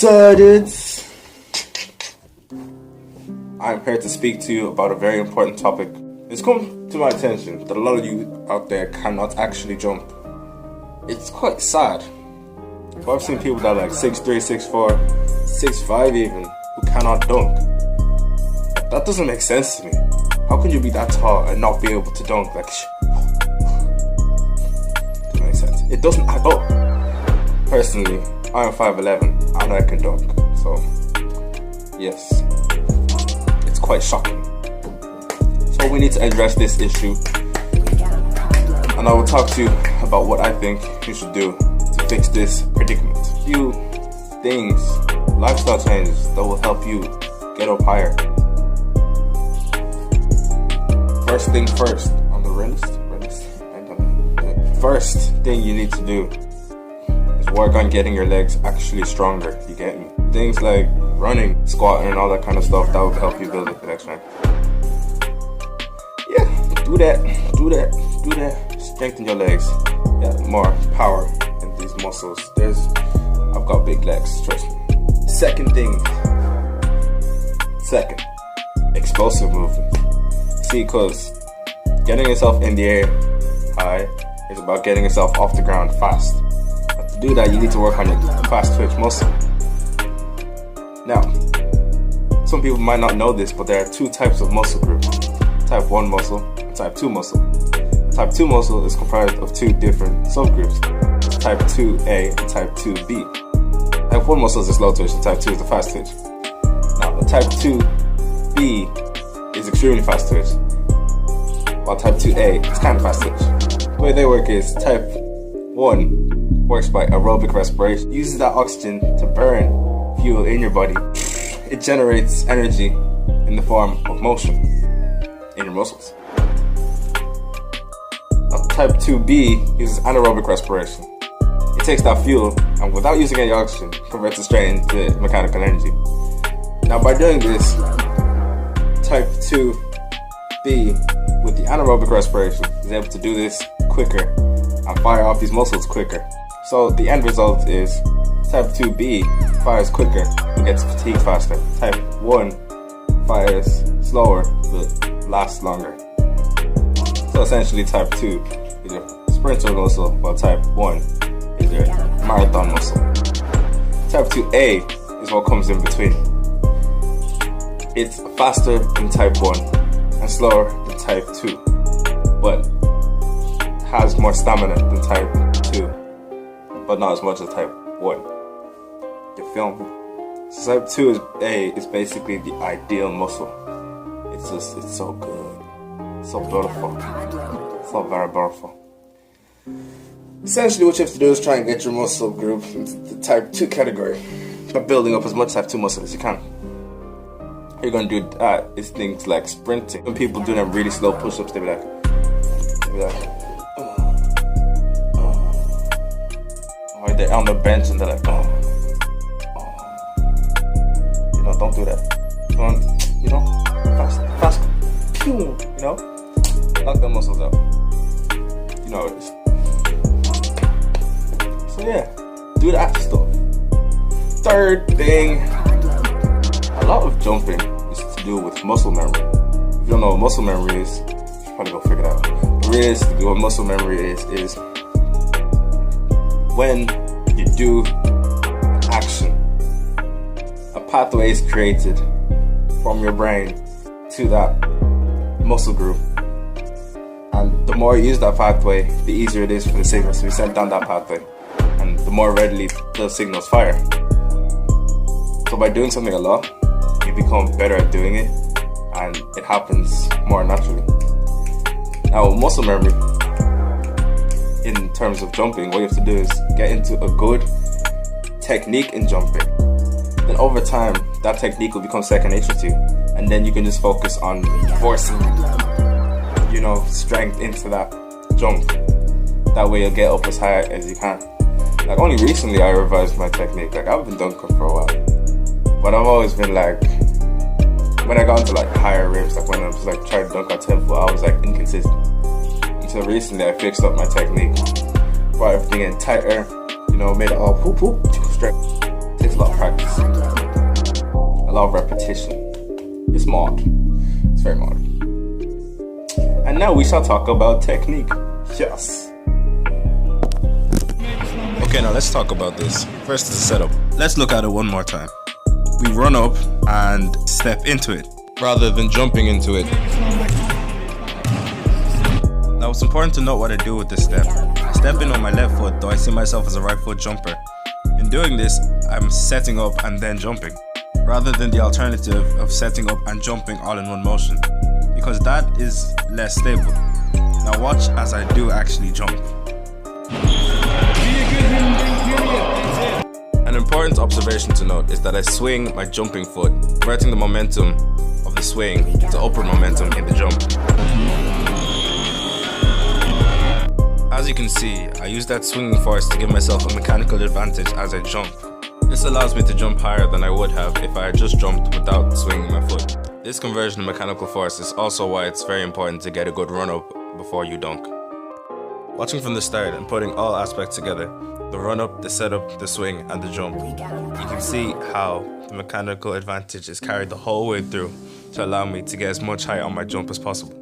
decided I'm here to speak to you about a very important topic. It's come to my attention that a lot of you out there cannot actually jump. It's quite sad. I've seen people that are like 6'3", 6'4", 6'5" even, who cannot dunk. That doesn't make sense to me. How can you be that tall and not be able to dunk? Like, doesn't make sense. It doesn't add up. Personally, I am 5'11" and I can dunk. So, yes, it's quite shocking. So we need to address this issue, and I will talk to you about what I think you should do to fix this predicament. Few things, lifestyle changes that will help you get up higher. First thing first, on the first thing you need to do is work on getting your legs actually stronger. You get me? Things like running, squatting, and all that kind of stuff that will help you build up the leg strength. Yeah, do that. Strengthen your legs. Yeah, more power in these muscles. I've got big legs, trust me. Second, explosive movement. See, because getting yourself in the air high is about getting yourself off the ground fast. But to do that, you need to work on your fast twitch muscle. Now, some people might not know this, but there are two types of muscle groups. Type 1 muscle and type 2 muscle. Type 2 muscle is comprised of two different subgroups. Type 2A and type 2B. Type 1 muscle is the slow twitch and type 2 is the fast twitch. Now, the type 2B is extremely fast twitch, while type 2A is kind of fast twitch. The way they work is type 1 works by aerobic respiration. It uses that oxygen to burn fuel in your body. It generates energy in the form of motion in your muscles. Now, type 2B uses anaerobic respiration. It takes that fuel and without using any oxygen, converts it straight into mechanical energy. Now, by doing this, type 2B with the anaerobic respiration is able to do this quicker and fire off these muscles quicker. So the end result is type 2B fires quicker but gets fatigued faster. Type 1 fires slower but lasts longer. So essentially type 2 is your sprinter muscle, while type 1 is your marathon muscle. Type 2A is what comes in between. It's faster than type 1 and slower than type 2, but has more stamina than type 2, but not as much as type 1. You feel me? So type 2A is basically the ideal muscle. It's so good, so beautiful, so very beautiful. Essentially what you have to do is try and get your muscle group into the type 2 category by building up as much type 2 muscle as you can. You're gonna do that is things like sprinting. When people do them really slow push-ups, they be like, or they're on the bench and they're like, you know, don't do that. You know, fast, pew, you know, knock the muscles out. You know what it is. So yeah, do that stuff. Third thing, a lot of jumping is to do with muscle memory. If you don't know what muscle memory is, you should probably go figure it out. Realistically, what muscle memory is when you do an action, a pathway is created from your brain to that muscle group. And the more you use that pathway, the easier it is for the signals to be sent down that pathway. And the more readily the signals fire. So by doing something a lot, you become better at doing it, and it happens more naturally. Now, muscle memory, in terms of jumping, what you have to do is get into a good technique in jumping. Then over time, that technique will become second nature to you, and then you can just focus on forcing, you know, strength into that jump. That way you'll get up as high as you can. Like, only recently I revised my technique. Like, I've been dunking for a while, but I've always been like, when I got into like higher rims, like when I was like trying to dunk at 10 foot, I was like inconsistent. Until recently I fixed up my technique, brought everything in tighter, you know, made it all whoop whoop straight. takes a lot of practice, a lot of repetition. It's mod. It's very mod. And now we shall talk about technique. Yes. Okay, now let's talk about this. First is the setup. Let's look at it one more time. We run up and step into it rather than jumping into it. Now it's important to note what I do with this step. I step in on my left foot, though I see myself as a right foot jumper. In doing this, I'm setting up and then jumping, rather than the alternative of setting up and jumping all in one motion, because that is less stable. Now watch as I do actually jump. An important observation to note is that I swing my jumping foot, converting the momentum of the swing to upward momentum in the jump. As you can see, I use that swinging force to give myself a mechanical advantage as I jump. This allows me to jump higher than I would have if I had just jumped without swinging my foot. This conversion of mechanical force is also why it's very important to get a good run up before you dunk. Watching from the start and putting all aspects together, the run up, the setup, the swing and the jump, you can see how the mechanical advantage is carried the whole way through to allow me to get as much height on my jump as possible.